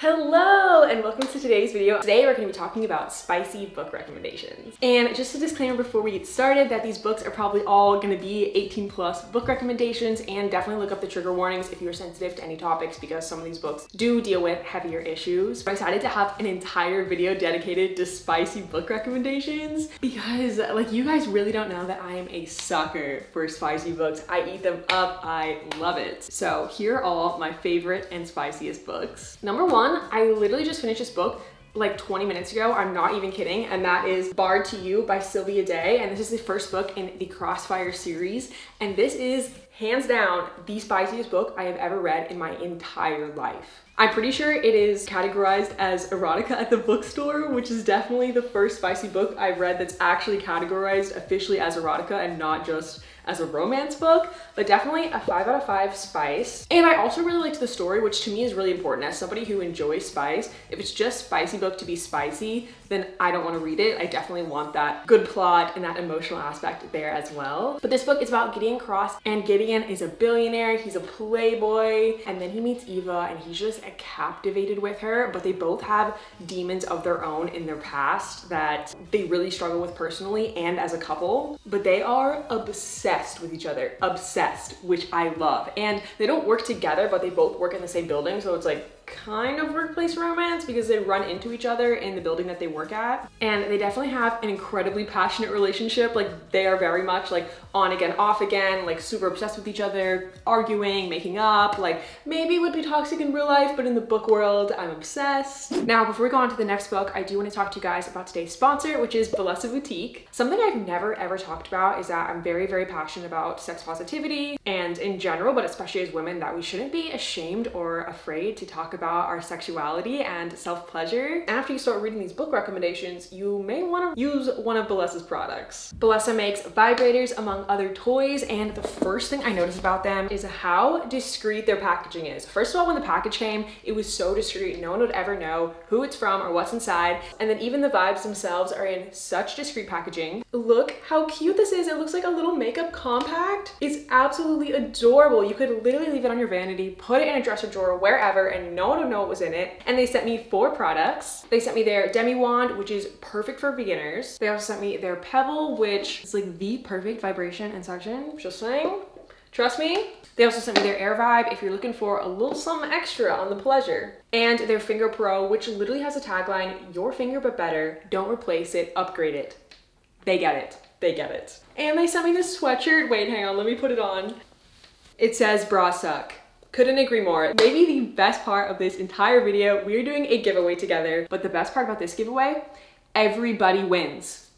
Hello and welcome to today's video. Today we're going to be talking about spicy book recommendations. And just a disclaimer before we get started that these books are probably all going to be 18 plus book recommendations, and definitely look up the trigger warnings if you're sensitive to any topics because some of these books do deal with heavier issues. I decided to have an entire video dedicated to spicy book recommendations because like you guys really don't know that I am a sucker for spicy books. I eat them up. I love it. So here are all my favorite and spiciest books. Number one, I literally just finished this book like 20 minutes ago. I'm not even kidding. And that is Barred to You by Sylvia Day. And this is the first book in the Crossfire series. And this is hands down the spiciest book I have ever read in my entire life. I'm pretty sure it is categorized as erotica at the bookstore, which is definitely the first spicy book I've read that's actually categorized officially as erotica and not just as a romance book, but definitely a 5 out of 5 spice. And I also really liked the story, which to me is really important. As somebody who enjoys spice, if it's just spicy book to be spicy, then I don't want to read it. I definitely want that good plot and that emotional aspect there as well. But this book is about Gideon Cross, and Gideon is a billionaire, he's a playboy, and then he meets Eva and he's just captivated with her, but they both have demons of their own in their past that they really struggle with personally and as a couple, but they are obsessed with each other, obsessed, which I love. And they don't work together, but they both work in the same building, so it's like kind of workplace romance because they run into each other in the building that they work at. And they definitely have an incredibly passionate relationship. Like they are very much like on again, off again, like super obsessed with each other, arguing, making up, like maybe it would be toxic in real life, but in the book world, I'm obsessed. Now, before we go on to the next book, I do want to talk to you guys about today's sponsor, which is Bellesa Boutique. Something I've never ever talked about is that I'm very, very passionate about sex positivity and in general, but especially as women, that we shouldn't be ashamed or afraid to talk about our sexuality and self-pleasure. And after you start reading these book recommendations, you may want to use one of Bellesa's products. Bellesa makes vibrators among other toys, and the first thing I noticed about them is how discreet their packaging is. First of all, when the package came, it was so discreet, no one would ever know who it's from or what's inside. And then even the vibes themselves are in such discreet packaging. Look how cute this is. It looks like a little makeup compact. It's absolutely adorable. You could literally leave it on your vanity, put it in a dresser drawer, wherever, and no one would know what was in it. And they sent me 4 products. They sent me their demi wand, which is perfect for beginners. They also sent me their pebble, which is like the perfect vibration and suction. Just saying, trust me. They also sent me their air vibe if you're looking for a little something extra on the pleasure. And their finger pro, which literally has a tagline, your finger but better, don't replace it, upgrade it. They get it, they get it. And they sent me this sweatshirt. Wait, hang on, let me put it on. It says bra suck. Couldn't agree more. Maybe the best part of this entire video, we're doing a giveaway together, but the best part about this giveaway, everybody wins.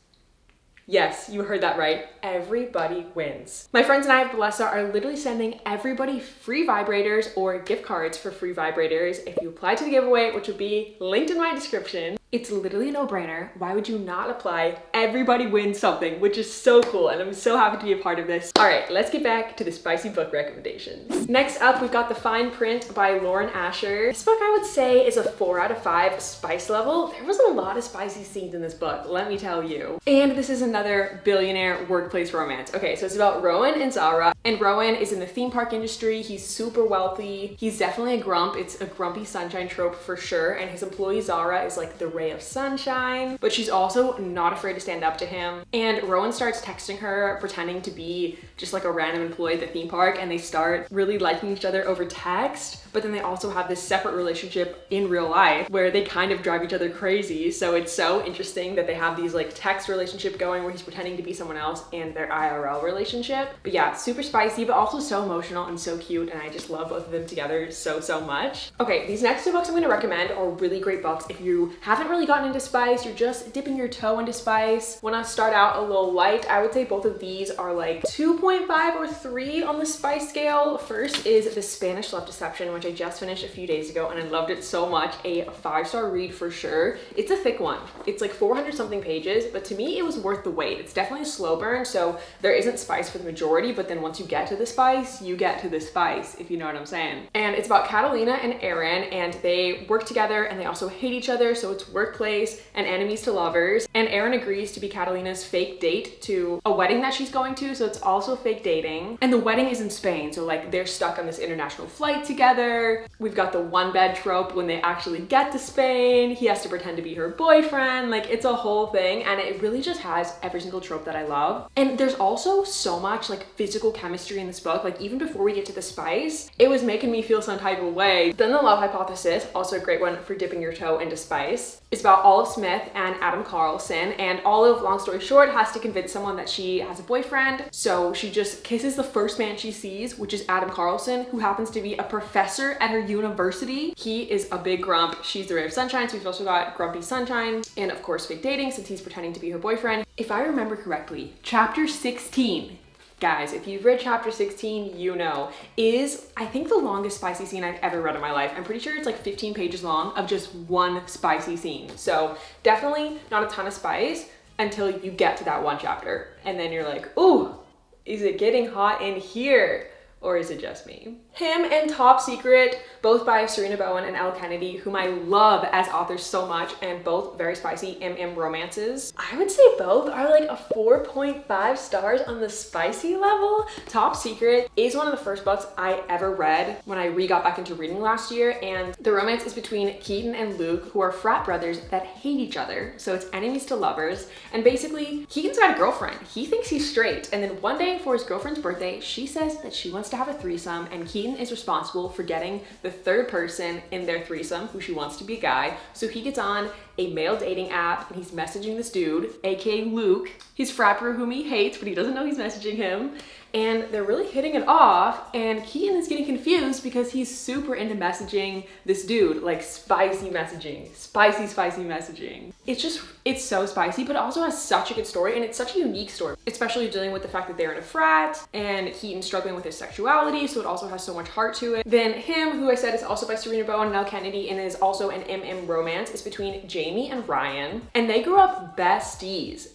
Yes, you heard that right. Everybody wins. My friends and I at Bellesa are literally sending everybody free vibrators or gift cards for free vibrators if you apply to the giveaway, which will be linked in my description. It's literally a no-brainer. Why would you not apply? Everybody wins something, which is so cool, and I'm so happy to be a part of this. All right, let's get back to the spicy book recommendations. Next up, we've got The Fine Print by Lauren Asher. This book I would say is a 4 out of 5 spice level. There was a lot of spicy scenes in this book, let me tell you. And this is another billionaire workplace romance. Okay, so it's about Rowan and Zara, and Rowan is in the theme park industry. He's super wealthy. He's definitely a grump. It's a grumpy sunshine trope for sure, and his employee Zara is like the ray of sunshine, but she's also not afraid to stand up to him. And Rowan starts texting her, pretending to be just like a random employee at the theme park, and they start really liking each other over text, but then they also have this separate relationship in real life where they kind of drive each other crazy. So it's so interesting that they have these like text relationship going where he's pretending to be someone else and their IRL relationship. But yeah, super spicy, but also so emotional and so cute, and I just love both of them together so much. Okay, these next 2 books I'm going to recommend are really great books if you haven't really gotten into spice, you're just dipping your toe into spice. When I start out a little light, I would say both of these are like 2.5 or 3 on the spice scale. First is The Spanish Love Deception, which I just finished a few days ago and I loved it so much. A 5-star read for sure. It's a thick one. It's like 400 something pages, but to me it was worth the wait. It's definitely a slow burn, so there isn't spice for the majority, but then once you get to the spice, you get to the spice, if you know what I'm saying. And it's about Catalina and Aaron, and they work together and they also hate each other, so it's workplace and enemies to lovers. And Aaron agrees to be Catalina's fake date to a wedding that she's going to, so it's also fake dating. And the wedding is in Spain, so like they're stuck on this international flight together. there. We've got the one bed trope when they actually get to Spain. He has to pretend to be her boyfriend. Like, it's a whole thing, and it really just has every single trope that I love. And there's also so much like physical chemistry in this book. Like, even before we get to the spice, it was making me feel some type of way. Then the love hypothesis, also a great one for dipping your toe into spice. It's about Olive Smith and Adam Carlson, and Olive, long story short, has to convince someone that she has a boyfriend. So she just kisses the first man she sees, which is Adam Carlson, who happens to be a professor at her university. He is a big grump. She's the ray of sunshine, so we've also got Grumpy Sunshine, and of course fake dating, since he's pretending to be her boyfriend. If I remember correctly, chapter 16, guys, if you've read chapter 16, you know, is I think the longest spicy scene I've ever read in my life. I'm pretty sure it's like 15 pages long of just one spicy scene. So definitely not a ton of spice until you get to that one chapter. And then you're like, ooh, is it getting hot in here? Or is it just me? Him and Top Secret, both by Serena Bowen and Elle Kennedy, whom I love as authors so much, and both very spicy romances. I would say both are like a 4.5 stars on the spicy level. Top Secret is one of the first books I ever read when I got back into reading last year, and the romance is between Keaton and Luke, who are frat brothers that hate each other. So it's enemies to lovers, and basically Keaton's got a girlfriend. He thinks he's straight, and then one day for his girlfriend's birthday, she says that she wants to have a threesome, and Keaton is responsible for getting the third person in their threesome, who she wants to be a guy. So he gets on a male dating app and he's messaging this dude, aka Luke, his frat bro whom he hates, but he doesn't know he's messaging him. And they're really hitting it off, and Keaton is getting confused because he's super into messaging this dude, like spicy messaging, spicy messaging. It's so spicy, but it also has such a good story, and it's such a unique story, especially dealing with the fact that they're in a frat and Keaton struggling with his sexuality, so it also has so much heart to it. Then him, who I said is also by Serena Bowen and Elle Kennedy and is also an romance, is between Jamie and Ryan, and they grew up besties,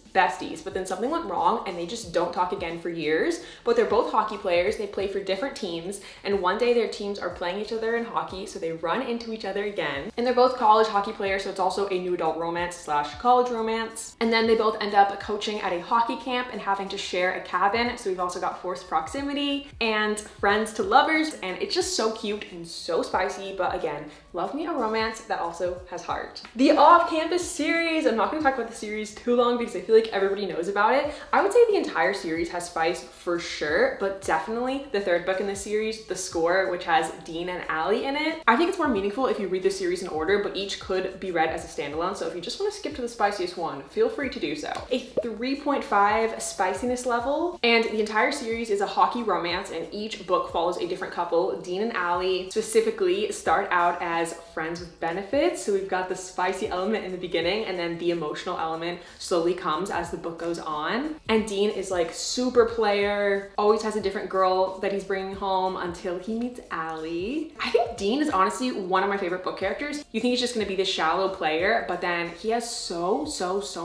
but then something went wrong and they just don't talk again for years. But they're both hockey players, they play for different teams, and one day their teams are playing each other in hockey, so they run into each other again. And they're both college hockey players, so it's also a new adult romance / college romance. And then they both end up coaching at a hockey camp and having to share a cabin, so we've also got forced proximity and friends to lovers, and it's just so cute and so spicy. But again, love me a romance that also has heart. The Off-Campus series, I'm not going to talk about the series too long because I feel like everybody knows about it. I would say the entire series has spice for sure, but definitely the third book in the series, The Score, which has Dean and Allie in it. I think it's more meaningful if you read the series in order, but each could be read as a standalone. So if you just want to skip to the spiciest one, feel free to do so. A 3.5 spiciness level, and the entire series is a hockey romance, and each book follows a different couple. Dean and Allie specifically start out as friends with benefits, so we've got the spicy element in the beginning, and then the emotional element slowly comes as the book goes on. And Dean is like super player, always has a different girl that he's bringing home until he meets Allie. I think Dean is honestly one of my favorite book characters. You think he's just gonna be this shallow player, but then he has so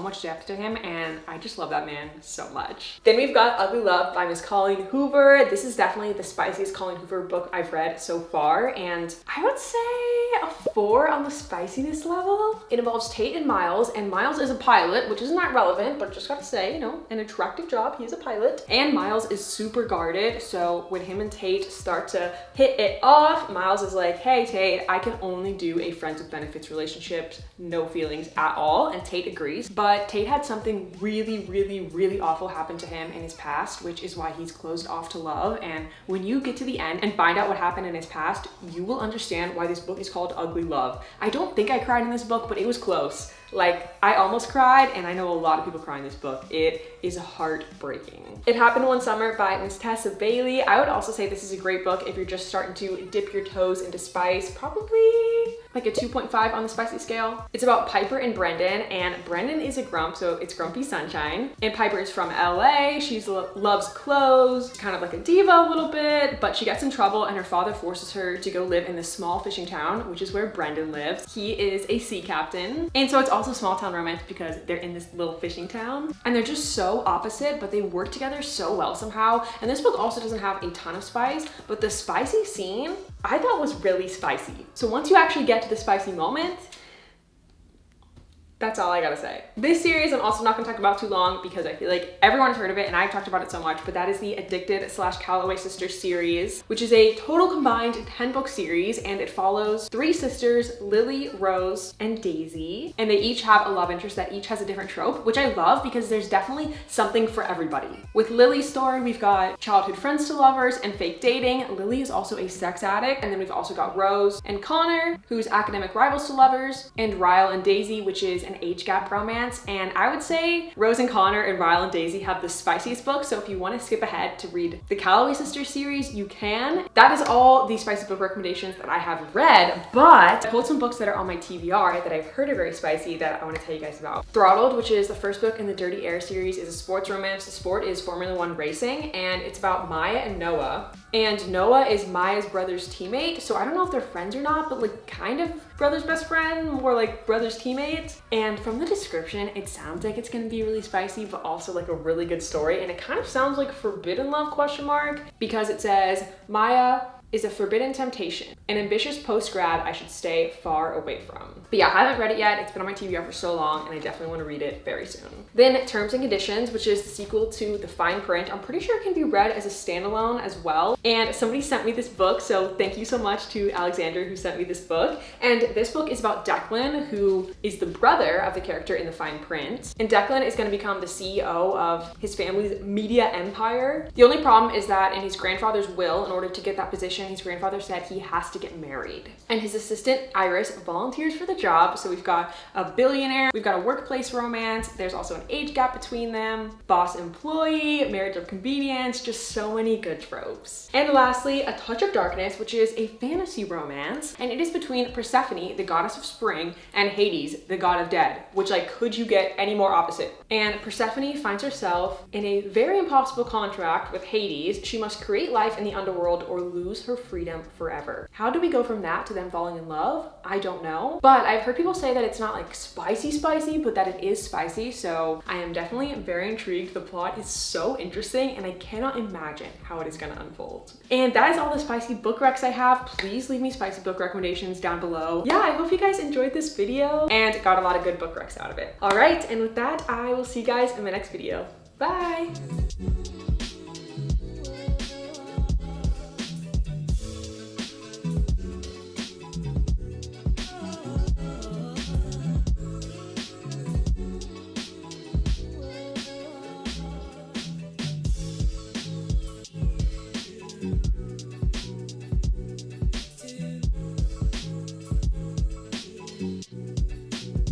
much depth to him, and I just love that man so much. Then we've got Ugly Love by Miss Colleen Hoover. This is definitely the spiciest Colleen Hoover book I've read so far, and I would say a 4 on the spiciness level. It involves Tate and Miles is a pilot, which isn't that relevant, but just gotta say, you know, an attractive job, he's a pilot. And Miles is super guarded, so when him and Tate start to hit it off, Miles is like, hey Tate, I can only do a friends with benefits relationship, no feelings at all, and Tate agrees. But Tate had something really awful happen to him in his past, which is why he's closed off to love. And when you get to the end and find out what happened in his past, you will understand why this book is called Ugly Love. I don't think I cried in this book, but it was close. Like, I almost cried, and I know a lot of people cry in this book. It is heartbreaking. It Happened One Summer by Miss Tessa Bailey. I would also say this is a great book if you're just starting to dip your toes into spice. Probably like a 2.5 on the spicy scale. It's about Piper and Brendan is a grump, so it's Grumpy Sunshine. And Piper is from LA. She loves clothes, kind of like a diva a little bit, but she gets in trouble and her father forces her to go live in this small fishing town, which is where Brendan lives. He is a sea captain. And so it's also small town romance because they're in this little fishing town, and they're just so opposite, but they work together so well somehow. And this book also doesn't have a ton of spice, but the spicy scene I thought was really spicy. So once you actually get to the spicy moment, That's all I gotta say. This series I'm also not gonna talk about too long because I feel like everyone's heard of it and I've talked about it so much, but that is the Addicted / Calloway Sisters series, which is a total combined 10-book series, and it follows 3 sisters, Lily, Rose, and Daisy, and they each have a love interest that each has a different trope, which I love because there's definitely something for everybody. With Lily's story, we've got childhood friends to lovers and fake dating. Lily is also a sex addict, and then we've also got Rose and Connor, who's academic rivals to lovers, and Ryle and Daisy, which is an age gap romance. And I would say Rose and Connor and Ryle and Daisy have the spiciest book, so if you want to skip ahead to read the Calloway Sisters series, you can. That is all the spicy book recommendations that I have read, but I pulled some books that are on my TBR that I've heard are very spicy that I want to tell you guys about. Throttled, which is the first book in the Dirty Air series, is a sports romance. The sport is Formula 1 racing, and it's about Maya and Noah. And Noah is Maya's brother's teammate, so I don't know if they're friends or not, but like kind of brother's best friend, more like brother's teammate. And from the description, it sounds like it's gonna be really spicy, but also like a really good story. And it kind of sounds like forbidden love ? Because it says Maya is a forbidden temptation, an ambitious post-grad I should stay far away from. But yeah, I haven't read it yet. It's been on my TBR for so long, and I definitely want to read it very soon. Then Terms and Conditions, which is the sequel to The Fine Print. I'm pretty sure it can be read as a standalone as well. And somebody sent me this book, so thank you so much to Alexander who sent me this book. And this book is about Declan, who is the brother of the character in The Fine Print. And Declan is going to become the CEO of his family's media empire. The only problem is that in his grandfather's will, in order to get that position, his grandfather said he has to get married. And his assistant, Iris, volunteers for the job. So we've got a billionaire, we've got a workplace romance, there's also an age gap between them, boss employee, marriage of convenience, just so many good tropes. And lastly, A Touch of Darkness, which is a fantasy romance, and it is between Persephone, the goddess of spring, and Hades, the god of dead, which like, could you get any more opposite? And Persephone finds herself in a very impossible contract with Hades. She must create life in the underworld or lose her freedom forever. How do we go from that to them falling in love? I don't know, but I've heard people say that it's not like spicy, but that it is spicy, so I am definitely very intrigued. The plot is so interesting, and I cannot imagine how it is gonna unfold. And that is all the spicy book recs I have. Please leave me spicy book recommendations down below. Yeah, I hope you guys enjoyed this video and got a lot of good book recs out of it. All right, and with that, I will see you guys in my next video. Bye!